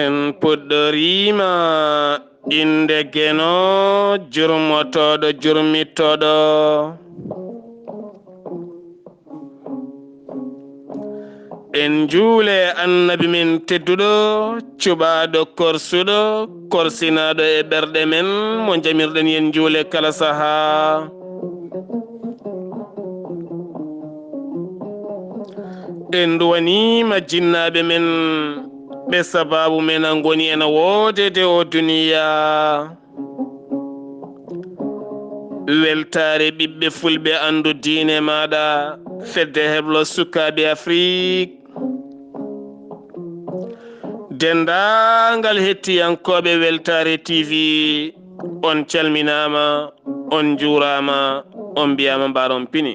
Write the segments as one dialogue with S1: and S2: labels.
S1: en puɗɗorima inde geno jurmotoɗo jurmittoɗo en juule annabi men tedduɗo cuɓaɗo korsuɗo korsinaɗo e ɓerɗe men mo jamirɗen yen juule kala saha. en duwanima jinnaɓe men ɓe sababu men a goni ena wodede o duniya. weltare ɓiɓɓe fulɓe andu diine maɗa fedde heblo sukaɓe Afrique. dendagal hettiyankoɓe weltare TV on calminama, on jurama, on mbiyama mbaron pini.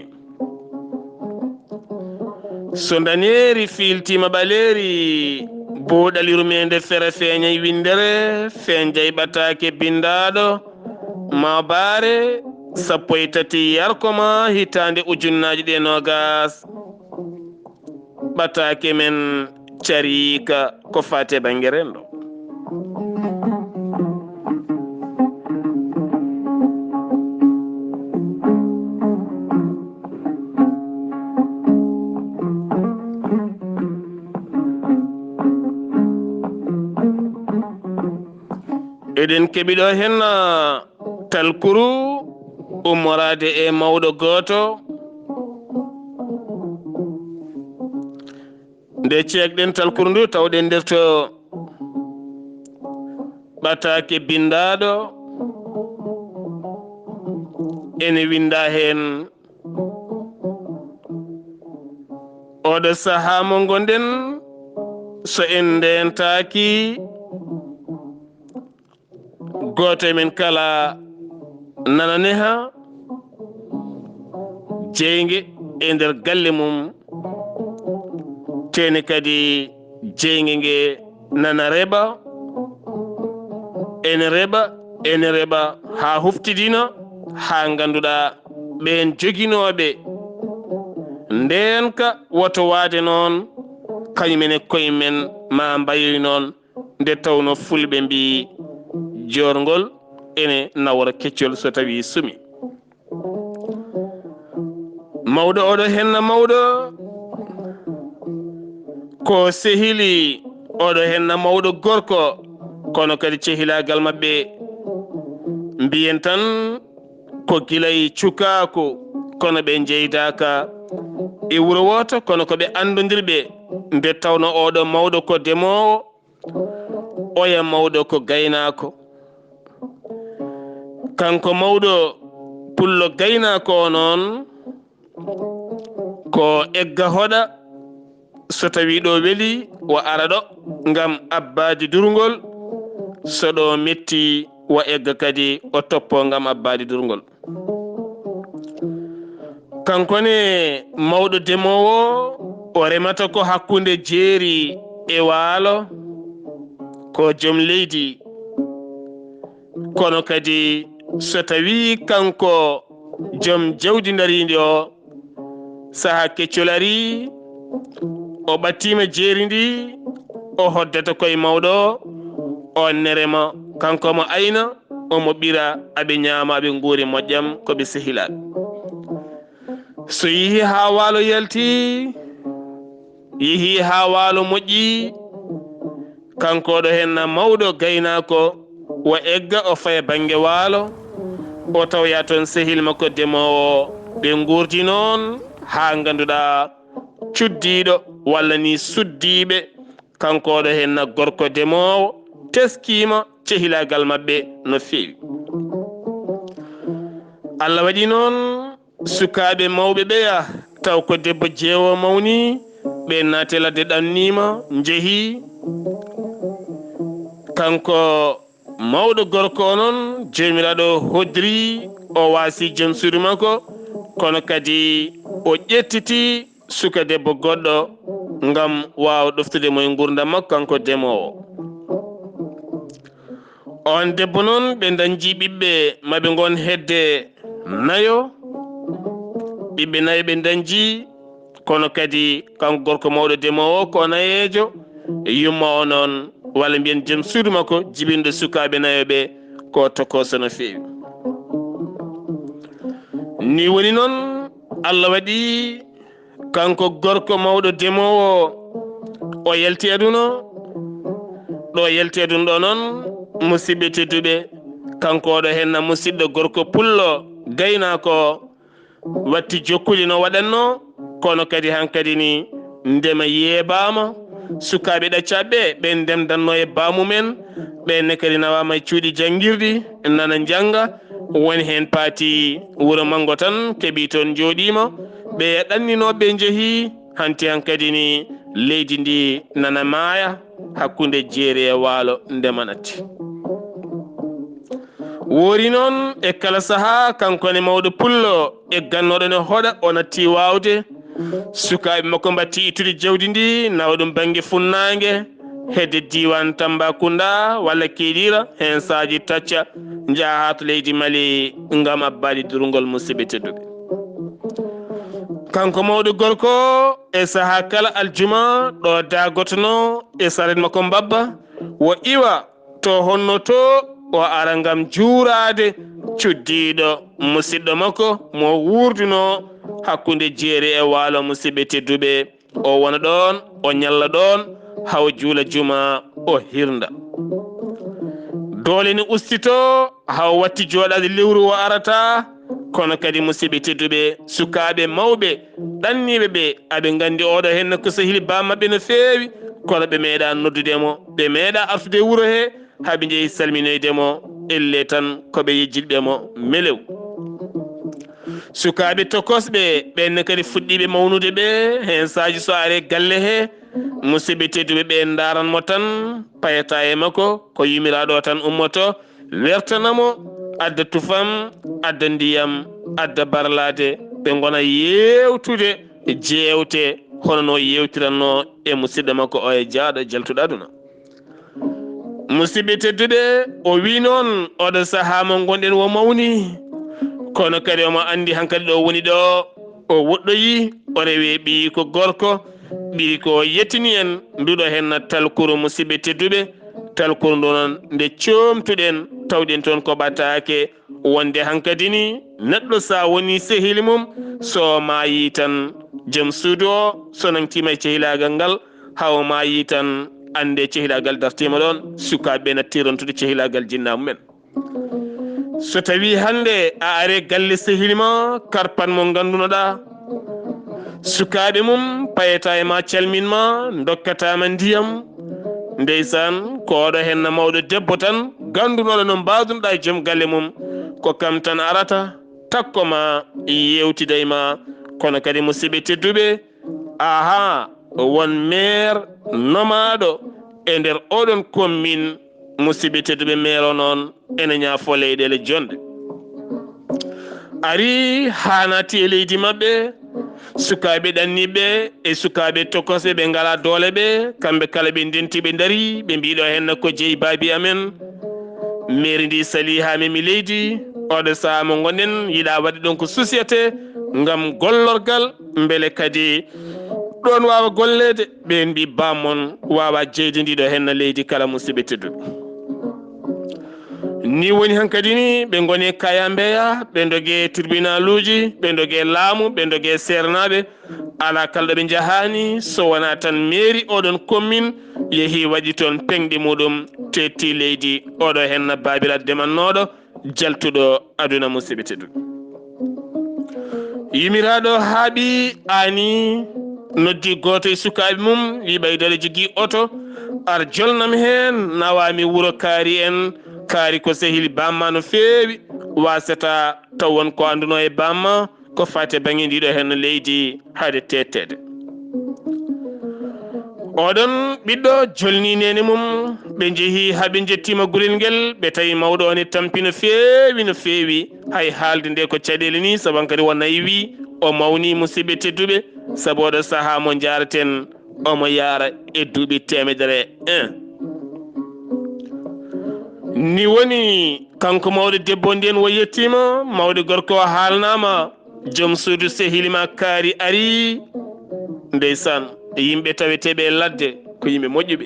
S1: so daneri filtima ɓaleri buuɗal yurmeende fere feeñay windere feñjay ɓataake bindaɗo mabare 13 Yarkoma hitande ujunnaji ɗe nogas. ɓataake men carika ko fate bange rendo. eɗen keɓiɗo henna talkuru ummorade e mawɗo goto nde ceekɗen talkuru ndu tawɗen nder to ɓataake bindaɗo ene winda hen oɗo saha mo gonɗen. so en ndentaki goto men kala nananeha jeyge e nder galle mum teni kadi jeyge nge nana reɓa ene reɓa ha huftidina ha ganduɗa ɓen joguinoɓe ndenka woto wade noon kañumene koyemen ma mbayoy noon nde tawno fulɓe mbi jorgol ene nawra keccol so tawi sumi. mawɗo oɗo henna mawɗo ko sehili oɗo henna mawɗo gorko kono kadi cehilagal mabɓe mbiyen tan ko gilay cukaku kono ɓe jeydaka e wuro woto kono ko ɓe andodirɓe nde tawno oɗo mawɗo ko demowo oya mawɗo ko gaynako. kanko mawɗo pullo gaynako o noon ko egga hoɗa so tawi ɗo weeli wa ara ɗo ngam abbade durgol, so ɗo metti wa egga kadi o toppo ngam abbade durgol. kankone mawɗo demowo o remata ko hakkunde jeeri e waalo ko joom leydi, kono kadi so tawi kanko joom jawdi darindi o saha keccol ari o ɓattima jeeri ndi o hoddata koye mawɗo o nerema kanko mo ayna omo ɓira aɓe ñaama aɓe guuri moƴƴam koɓe sehilaɓe. so yeehi ha waalo yalti yeehi ha waalo moƴƴi kanko ɗo henna mawɗo gaynako wa egga o faya bange waalo o tawya toon sehil makko demowo ɓe gurdi noon ha ganduɗa cuddiɗo walla ni suddiɓe kanko ɗo henna gorko demowo teskima cehilagal mabɓe no fewi. Allah waɗi noon sukaɓe mawɓe ɓeya taw ko debbo jeewo mawni ɓe naate ladde ɗannima jeehi kanko mawɗo gorko o noon jomiraɗo hodiri o waasi joom suudu makko kono kadi o ƴettiti suka debbo goɗɗo ngam wawa ɗoftude moye gurdam makko kanko demowo. on debbo noon ɓe dañji ɓiɓɓe maɓe gon hedde nayo, ɓiɓɓe nayo ɓe dañji kono kadi kanko gorko mawɗo demowo ko nayejo yumma o noon walla mbiyen joom suudu makko jibinɗo sukaɓe nayoɓe ko tokoso no feewi. ni woni noon Allah waɗi kanko gorko mawɗo demowo o yalti aduna ɗo yalti aduna ɗo noon musidɓe tedduɓe kanko oɗo henna musidɗo gorko pullo gaynako watti jokkuli no waɗanno kono kadi hankadi ni ndema yeebama sukaɓe ɗaccaɓe ɓe ndemdanno e bamumen ɓenne kadi nawama e cuuɗi janguirɗi nana janga woni hen paati wuuro manggo tan keeɓi toon jooɗima ɓe ɗanninoɓe jeehi hanti hankadi ni leydi ndi nana maaya hakkude jeeri e waalo ndemanati. woori noon e kala saaha kankone mawɗo pullo e gannoɗo ne hoɗa o natti wawde sukaɓe makko mbatti ittude jawdi ndi nawa ɗum banggue funnague hedde diwan Tambacounda walla Kédira hen saji tacca jaaha to leydi Mali ngam abbade durgol musidɓe tedduɓe. kanko mawɗo gorko e saaha kala aljuma ɗo dagotono e saret makko mbabba wo iwa to honno to o ara ngam juurade cuddiɗo musidɗo makko mo wurduno hakkude jeeri e waalo musidɓe tedduɓe o wona ɗon o ñalla ɗon haw juula juma o hirda doole ni ustito haw watti jooɗade lewru o arata kono kadi musidɓe tedduɓe sukaɓe mawɓe ɗanniɓe ɓe aɓe gandi oɗo henna ko sehili bammaɓe no feewi kono ɓe meeɗa noddudemo ɓe meeɗa artude wuuro he haaɓe jeehi salminoydemo elle tan koɓe yejjitɓemo melew. sukaɓe tokosɓe ɓenne kadi fuɗɗiɓe mawnude ɓe hen saji so are galle he musidɓe tedduɓe ɓe daranmo tan payata e makko ko yumiraɗo tan ummoto wertanamo adda tufam adda ndiyam adda barlade ɓe gona yewtude jewte hono no yewtiranno e musidɗo makko o e jaaɗo jaltuɗo aduna. musidɓe tedduɓe o wi noon oɗo saaha mo gonɗen wo mawni kono kadi omo andi hankkadi ɗo woni ɗo o woɗɗoyi o rewe ɓi ko gorko ɓiri ko yettini en nduɗo henna talkuru musidɓe tedduɓe talkuru ndu noon nde comtuɗen tawɗen toon ko ɓatake wonde hankkadi ni neɗɗo sa woni sehili mum so mayi tan joom suudu o so nantima e cehilagal ngal haw mayi tan ande cehilagal dartima ɗon sukaɓe natti rontude cehilagal jinna mumen. so tawi hande a are galle sehilima karpan mo gandunoɗa sukaɓe mum payata e ma calminma dokkatama ndiyam ndeysan ko oɗo henna mawɗo debbo tan gandunoɗo no mbadunoɗa e joom galle mum ko kam tan arata takkoma yewtida e ma kono kadi musidɓe tedduɓe aha won maire nomaɗo e nder oɗon commune musidɓe tedduɓe maire o noon ene ñaafo leyɗele jonde ari hanati e leydi mabɓe sukaɓe ɗanniɓe e sukaɓe tokosɓe ɓe ngala doole ɓe kamɓe kala ɓe ndentiɓe daari ɓe mbiɗo henna ko jeeyi baabi amen mairie ndi sali ha memi leydi oɗo saaha mo gonɗen yiiɗa waɗde ɗon ko société ngam gollorgal beele kadi ɗon wawa gollede ɓe mbi bammon wawa jeyde ndiɗo henna leydi kala musidɓe tedduɓe ni woni hankadi ni ɓe goni kaya mbeya ɓe dogue tribunal uji ɓe dogue laamu ɓe dogue sernaɓe ala kalɗo ɓe jahani so wona tan mairie oɗon commune yeehi waɗi toon pengɗi muɗum tetti leydi oɗo henna babiraɗo demannoɗo jaltuɗo aduna musidɓe tedduɓe yumiraɗo haaɓi ani noddi goto e sukaɓe mum wi ɓaydoɗo jogui oto ar jolnam hen nawami wuuro kaari en kaari ko sehili bamma no feewi wasata taw won ko anduno e bamma ko fate banggue ndiɗo hen leydi haade tettede oɗon ɓiɗɗo jolni nene mum ɓe jeehi haaɓe jettima gurel ngel ɓe tawi mawɗo o ne tampi no feewi hay haalde nde ko caɗele ni saban kadi won nayi wi o mawni musidɓe tedduɓe saabu oɗo saaha mo jaraten omo yaara e duuɓi 101 ni woni kanko mawɗo debbo nden wo yettima mawɗo gorko o haalnama joom suudu sehilima kaari ari ndeysan yimɓe taweteɓe ladde ko yimɓe moƴƴuɓe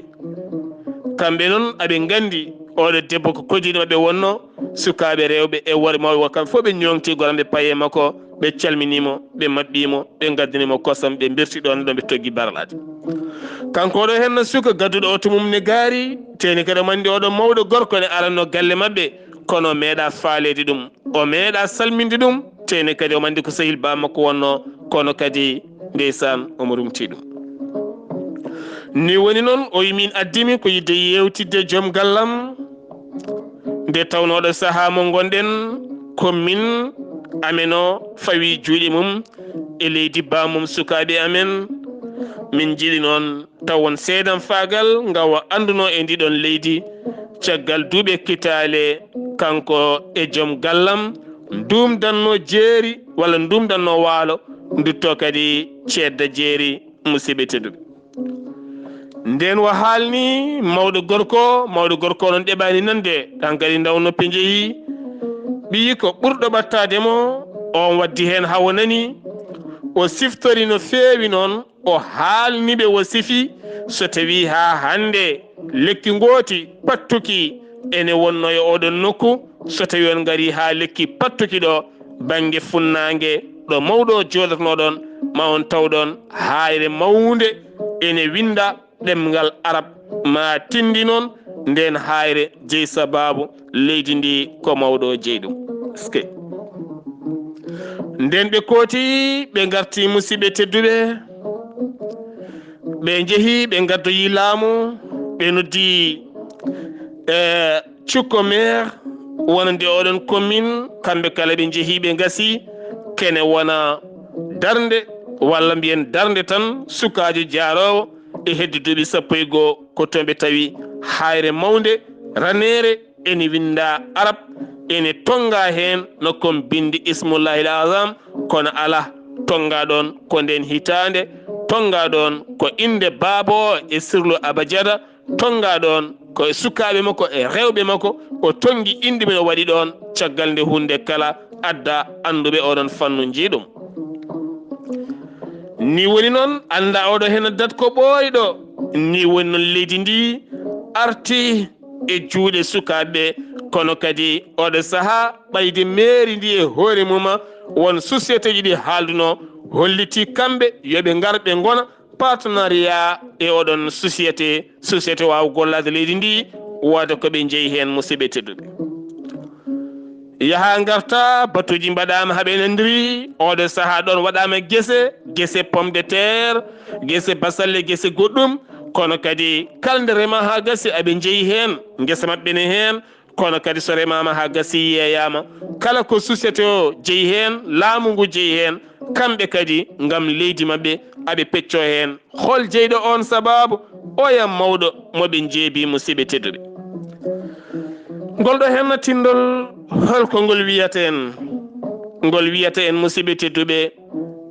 S1: kamɓe noon aɓe gandi oɗo debbo ko kodiɗo maɓɓe wonno sukaɓe rewɓe e worɓe mawɓe kam fof ɓe ñongti goram ɓe paye makko ɓe calminimo ɓe maɓɓimo ɓe gaddinimo kosam ɓe birti ɗon ɗon ɓe togui baralaji kanko oɗo henno suka gadduɗo o to mum ne gaari teni kadi mandi oɗo mawɗo gorko ne aranno galle mabɓe kono meeɗa faalede ɗum o meeɗa salminde ɗum teni kadi o mandi ko sehil ba makko wonno kono kadi ndeysan omo rumti ɗum ni woni noon o wi min addimi ko yidde yewtidde joom gallam nde tawnoɗo saaha mo gonɗen komin amen o fawi juuɗe mum e leydi bamum sukaɓe amen min jiiɗi noon taw won seedan faagal gawa anduno e ndiɗon leydi caggal duuɓe kitale kanko e joom gallam ndumdanno jeeri walla ndumdanno waalo dutto kadi cedda jeeri musidɓe tedduɓe nden wo haalni mawɗo gorko noon ɗeɓani nande tan kadi daw noppi jeeyi ɓiyi ko ɓurɗo ɓattademo on waddi hen hawo nani o siftori no feewi noon o haalniɓe wo sifi so tawi ha hande lekki gooti pattuki ene wonno e oɗon nokku so tawi on gari ha lekki pattuki ɗo banggue funnague ɗo mawɗo joɗotonoɗon ma on tawɗon hayre mawde ene winda ɗemgal arab ma tindi noon nden hayre jeeyi sababu leydi ndi ko mawɗo jeeyi ɗum nden ɓe kooti ɓe garti musidɓe tedduɓe ɓe jeehi ɓe gaddoyi laamu ɓe noddi cukko maire wonande oɗon commune kamɓe kala ɓe jeehi ɓe gasi kene wona darde walla mbiyen darde tan sukajo jaarowo e hedde duuɓi 11 ko toon ɓe tawi hayre mawde ranere ene winda arab ene tonga hen no kon bindi ismullahi l azam kono ala tonga ɗon ko nden hitande tonga ɗon ko inde baaba o e sirlu abadiata tonga ɗon ko sukaɓe makko e rewɓe makko o tongi inde men o waɗi ɗon caggal nde hunde kala adda anduɓe oɗon fannu jiiɗum ni woni noon anda oɗo hen dat ko ɓooyɗo ni woni noon leydi ndi arti e juuɗe sukaɓe kono kadi oɗo saaha ɓayde mairi ndi e hoore muma won société ji ɗi haalduno holliti kamɓe yoɓe ngar ɓe gona partenariat e oɗon société wawa gollade leydi ndi wooda koɓe jeeyi hen musidɓe tedduɓe yaha garta batuji mbaɗama haaɓe nandiri oɗo saaha ɗon waɗama guese pomme de terre guese basalle guese goɗɗum kono kadi kalde rema ha gasi aɓe jeeyi hen guesa mabɓe ne hen kono kadi so remama ha gasi yeeyama kala ko société o jeeyi hen laamu ngu jeeyi hen kamɓe kadi gam leydi mabɓe aɓe pecco hen hol jeyɗo on sababu oyam mawɗo moɓe jeebi musidɓe tedduɓe ngol ɗo henna tindol holko ngol wiyata en musidɓe tedduɓe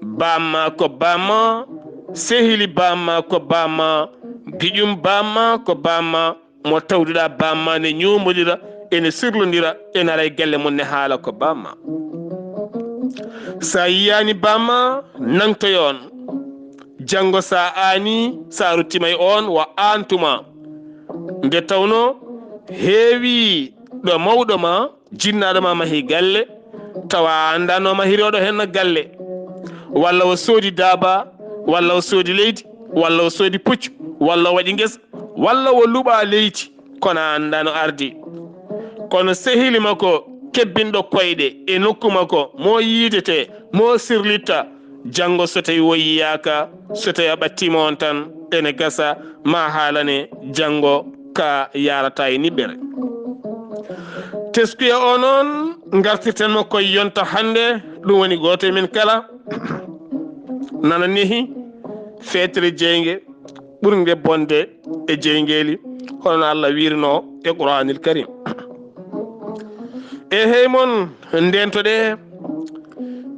S1: bamma ko bamma sehili bamma ko bamma giƴum bamma ko bamma mo tawduɗa bamma ne ñomodira ene sirlodira ene ara e galle mum ne haala ko bamma sa yiyani bamma nangtoy on janggo sa ani sa ruttima e on wa antuma nde tawno heewi ɗo mawɗo ma jinnaɗo ma mahi galle tawa andano mahiroɗo henno galle walla o soodi daaba walla o soodi leydi walla o soodi puccu walla o waɗi guesa walla o luuɓa leydi kono andano ardi kono sehili makko kebbinɗo koyɗe e nokku makko mo yiidete mo sirlitta janggo so tawi woyyiyaka so tawi a ɓattima on tan ene gasa ma haalane janggo ka yarata e niɓɓere teskuya o noon gartirtenmo koye yonta hannde ɗum woni goto men kala nana nehi feetere jeyge ɓurde bonde e jeygeli hono Allah wirno e Qur'anil Karim e hey mon ndentoɗe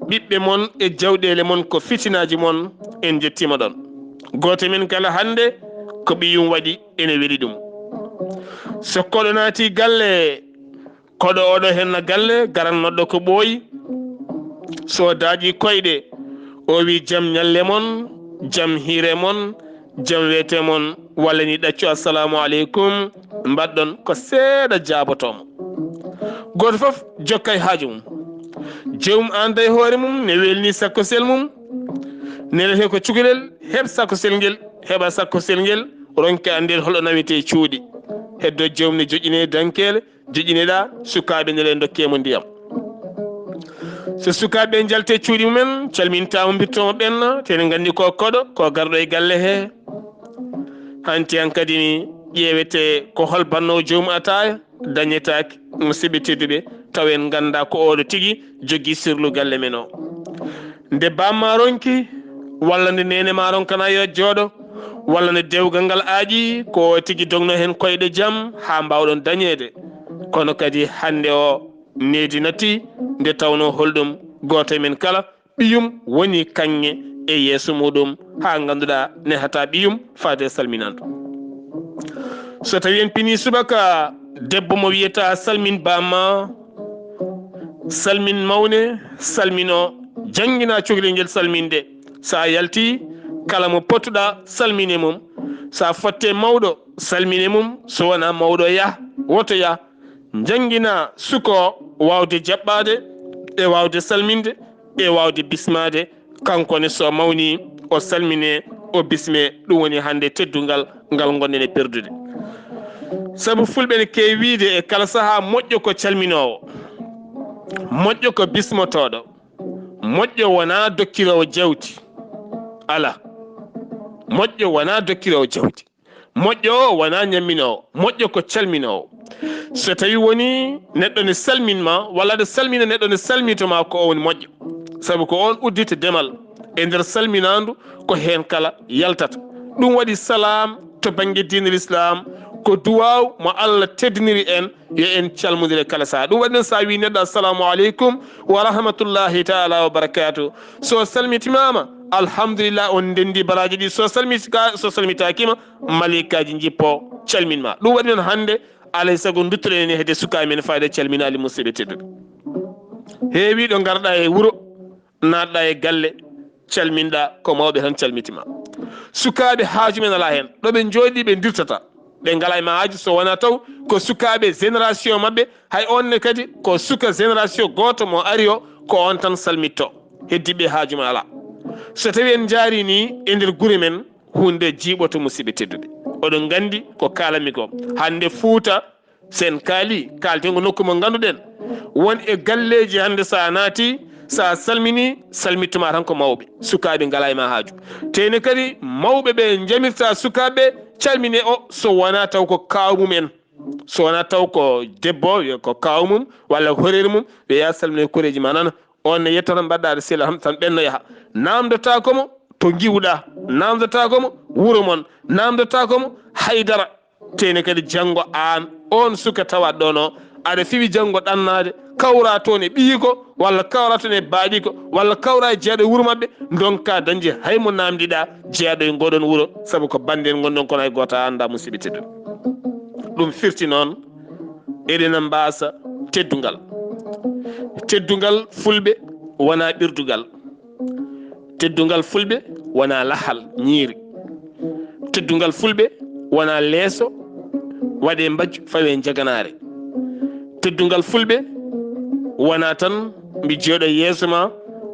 S1: ɓiɓɓe mon e jawɗele mon ko fitinaji mon en jettima ɗon goto men kala hannde ko ɓiyum waɗi ene weeli ɗum so koɗo naati galle koɗo oɗo henna galle garannoɗo ko ɓooyi so daaƴi koyɗe o wi jaam ñalle mon jaam hiire mon jam wiyete mon walla ni ɗaccu assalamu aleykum mbaɗɗon ko seeɗa jaabotomo goto fof jokkay haaju mum jewmum anda e hoore mum ne welni sakkosel mum nelete ko cukalel heɓ sakkosel ngel heɓa sakkosel ngel ronke andir holɗo nawete cuuɗi heddo jewmum ne joƴine dankele joƴineɗa sukaɓe nele dokkemo ndiyam so sukaɓe jalte cuuɗi mumen calmintama mbirtomo ɓenna tene gandi ko koɗo ko garɗo e galle he hanti han kadi ni ƴeewete ko hol bannowo jomum ataya dañetake musidɓe tedduɓe taw en ganda ko oɗo tigui jogui sirlu galle men o nde bamma ronki walla nde nene ma ronkana yo jooɗo walla nde dewgal ngal aaƴi ko tigui dogno hen koyɗe jaam ha mbawɗon dañede kono kadi hande o needi natti nde tawno holɗum goto e men kala ɓiyum woni kanŋe e yeeso muɗum ha ganduɗa nehata ɓiyum faade salminandu so tawi en pini subaka debbo mo wiyata salmin bamma salmin mawne salmino jangguina cukalel ngel salminde sa yalti kala mo pottuɗa salmine mum sa fotte mawɗo salmine mum so wona mawɗo yah woto yah jangguina suko wawde jaɓɓade e wawde salminde e wawde bismade kankone so mawni o salmine o bisme ɗum woni hande teddungal ngal gonɗen e perdude saabu fulɓe ne kewi wiide e kala saaha moƴƴo ko calminowo moƴƴo ko bismotoɗo moƴƴo wona dokkirowo jawdi ala moƴƴo wona dokkirowo jawdi moƴƴo o wona ñamminowo moƴƴo ko calminowo so tawi woni neɗɗo ne salminma walla aɗa salmina neɗɗo ne salmitoma ko o woni moƴƴo saabu ko on uddita demal e nder salminandu ko hen kala yaltata ɗum waɗi salam to banggue diine l'islam ko duwaw mo Allah teddiniri en yo en calmodire kala saaha ɗum waɗi noon sa wi neɗɗo assalamu aleykum wa rahmatullahi taala wa barakatuh so salmitimama alhamdulillah on ndendi baraji ɗi so salmitakima malikaji jippo calminma ɗum waɗi noon hande alay saago duttoɗen hedde sukaɓe men fayde calminali musidɓe tedduɓe heewi ɗo garɗa e wuuro natɗa e galle calminɗa ko mawɓe tan calmitima sukaɓe haaju men ala hen ɗoɓe jooɗi ɓe dirtata ɓe ngala e ma haaju so wona taw ko sukaɓe génération mabɓe hay onne kadi ko suka génération goto mo ari o ko on tan salmitto heddiɓe haaju men ala so tawi en jaari ni e nder guure men hunde jiiɓoto musidɓe tedduɓe oɗon gandi ko kalami ko hande Fuuta sen kaali kaltengo nokku mo ganduɗen won e galleji hande sa naati sa salmini salmittuma tan ko mawɓe sukaɓe ngala e ma haaju tene kadi mawɓe ɓe jamirta sukaɓe calmine o so wona taw ko kawmum en so wona taw ko debbo ko kawmum walla horeere mum ɓe ya salmine koreji ma nana on ne yetto tan mbaɗɗa aɗa sela tan ɓenno yaaha namdotakomo to giwɗa namdotakomo wuuro mon namdotakomo haydara tene kadi janggo an on suka tawa ɗon o aɗa fiwi janggo ɗannade kawra toon e ɓiyi ko walla kawra toon e baaɗi ko walla kawra e jeeyaɗo e wuuro mabɓe donka dañde haymo namdiɗa jeeyaɗo e ngoɗon wuuro saabu ko bande en gonɗon kono hay goto anda musidɓe tedduɓe ɗum firti noon eɗena mbasa teddungal fulɓe wona ɓirdugal teddungal fulɓe wona lahal ñiiri teddungal fulɓe wona leeso waɗe mbajju fawe jaganare teddungal fulɓe wona tan mbi jooɗo yeeso ma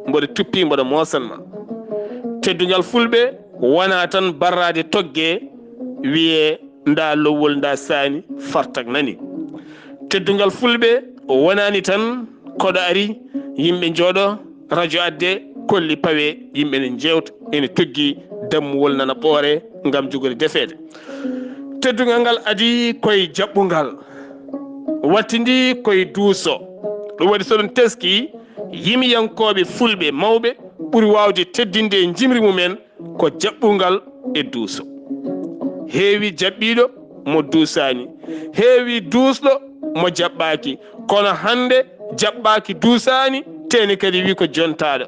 S1: mboɗo tuppi mboɗo moosanma teddungal fulɓe wona tan barrade togge wiye nda lowwol nda saani fartak nani teddungal fulɓe wonani tan koɗo ari yimɓe jooɗo radio adde kolli pawe yimɓe ne jewta ene toggi dammuwol nana ɓoore ngam jogori defede teddungal ngal adi koye jaɓɓungal wattidi koye duuso ɗum waɗi soɗon teski yimiyankoɓe fulɓe mawɓe ɓuuri wawde teddinde e jimri mumen ko jaɓɓungal e duuso heewi jaɓɓiɗo mo duusani heewi duusɗo mo jaɓɓaki kono hande jaɓɓaki duusani teni kadi wi ko jontaɗo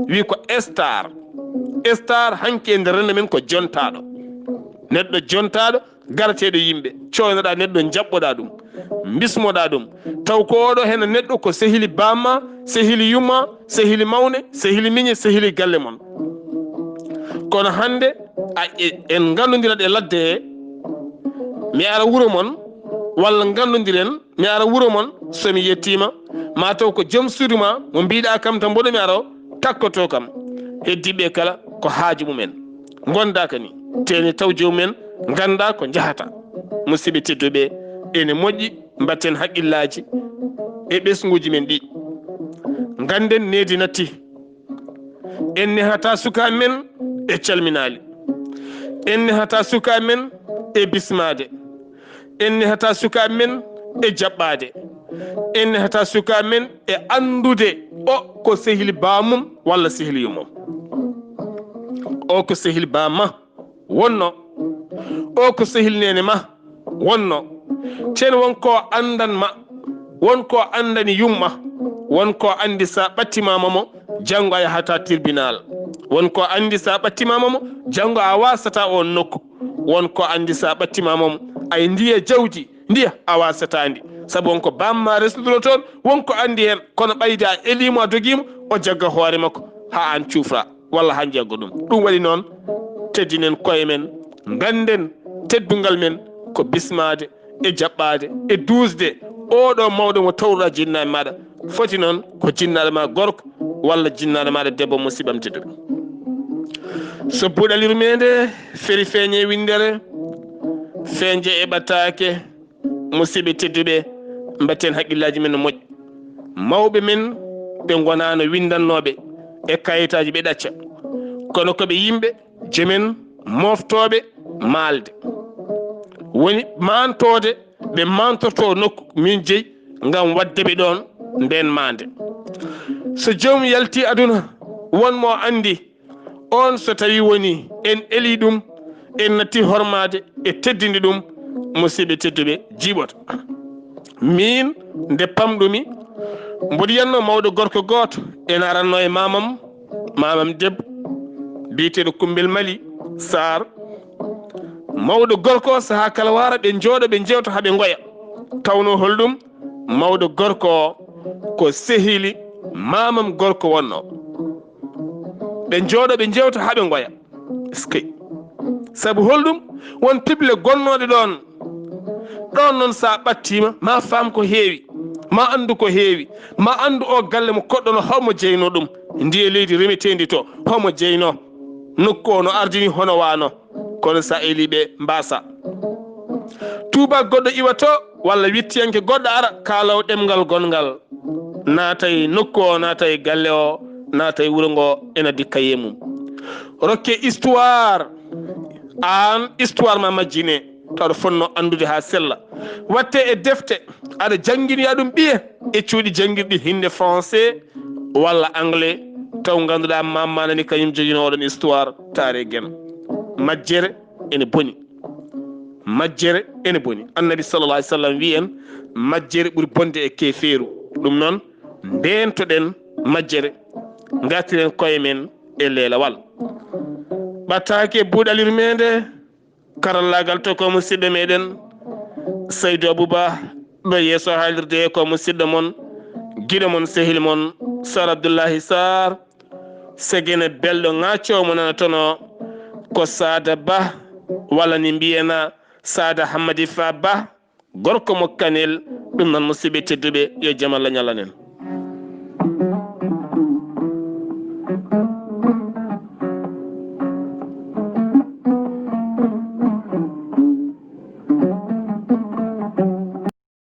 S1: wi ko star hanki e nder rende men ko jontaɗo neɗɗo jontaɗo garateɗo yimɓe coynoɗa neɗɗo jaɓɓoɗa ɗum bismoɗa ɗum taw ko oɗo hen neɗɗo ko sehili bamma sehili yumma sehili mawne sehili miñe sehili galle mon kono hannde en gandodira ɗe ladde mi ara wuro mon walla gandodiren mi ara wuro mon somi yettima mataw ko joom suudu ma mo mbiɗa kam tan mboɗo mi ara takkoto kam heddiɓe kala ko haaju mumen gondaka ni teni taw jomumen ganda ko jahata. Musidɓe tedduɓe ene moƴƴi mbatten haqqillaji e ɓesguji men ɗi ganden needi natti en nehata sukaɓe men e calminali en nehata sukaɓe men e bismade en nehata sukaɓe men e jaɓɓade en nehata sukaɓe men e andude o ko sehili bamum walla sehili yummum o ko sehil bama wonno o ko sehil nene ma wonno ten wonko andanma wonko andani yumma wonko andi sa ɓattimamamo janggo a yahata tribunal wonko andi sa ɓattimamamo janggo a wasata on nokku wonko andi sa ɓattimamamo ay ndiya jawdi ndiya a wasatandi saabu wonko bamma resduro toon wonko andi hen kono ɓayde a elimo a dogimo o jagga hoore makko ha an cuufra walla ha jaggo ɗum waɗi noon teddinen koye men ganden teddugal men ko bismade e jaɓɓade e duusde oɗo mawɗo mo tawruɗa jinnaɓe maɗa foti noon ko jinnaɗo ma gorko walla jinnaɗo maɗa debbo musibam tedduɓe. So buuɗal yurmede feri feeñe windere feeñje e ɓattake musidɓe tedduɓe mbatten haqqillaji men no moƴƴi mawɓe men ɓe gonano windannoɓe e kayitaji ɓe ɗacca kono koɓe yimɓe jomen moftoɓe maalde woni mantode ɓe mantorto nokku min jeeyi ngam waddeɓe ɗon nden mande. So joomum yalti aduna wonmo andi on so tawi woni en eli ɗum en natti hormade e teddinde ɗum musidɓe tedduɓe jiiɓoto min nde pamɗumi mboɗo yiyanno mawɗo gorko goto ene aranno e mamam debbo biyeteɗo kumbel mali Saar mawɗo gorko saha kala wara ɓe jooɗo ɓe jewta haaɓe goya tawno holɗum mawɗo gorko ko sehili mamam gorko wonno ɓe jooɗo ɓe jewta haaɓe goya skey saabu holɗum won pible gonnoɗe ɗon noon sa ɓattima ma faam ko heewi ma andu ko heewi ma andu o galle mo koɗɗono homo jeyno ɗum ndiye leydi remetendi to homo jeyno nokku o no ardini hono wano kono sa eliɓe mbasa tuuba goɗɗo iwato walla wittiyanke goɗɗo ara kalaw ɗemgal gongal naatay nokku o naatay galle o naatay wuro ngo ena dikka yemum rokke histoire an histoire ma majjine taɗa fonno andude ha sella watte e defte aɗa jangguinoya ɗum ɓiye e cuuɗi jangguirɗi hinde français walla anglais taw ganduɗa mamma nani kañum joguino oɗon histoire taare guena majjere ene boni majjere ene boni annabi sallallah alih w sallam wi en majjere ɓuuri bonde e keferu ɗum noon ndentoɗen majjere gartiren koye men e leelawal. ɓattake buuɗal yurmede karallagal to ko musidɗo meɗen Saydou Abouba ɗo yeeso haalirde ko musidɗo mon giɗo mon sehil mon Sar Abdullaahi Saar segene belɗo ŋaccowo mo nana tono ko Sada Ba walla ni mbiyana Sada Hammadi Fa Ba gorko mo kanel ɗum noon musidɓe tedduɓe yo jaam Allah ñalla nen.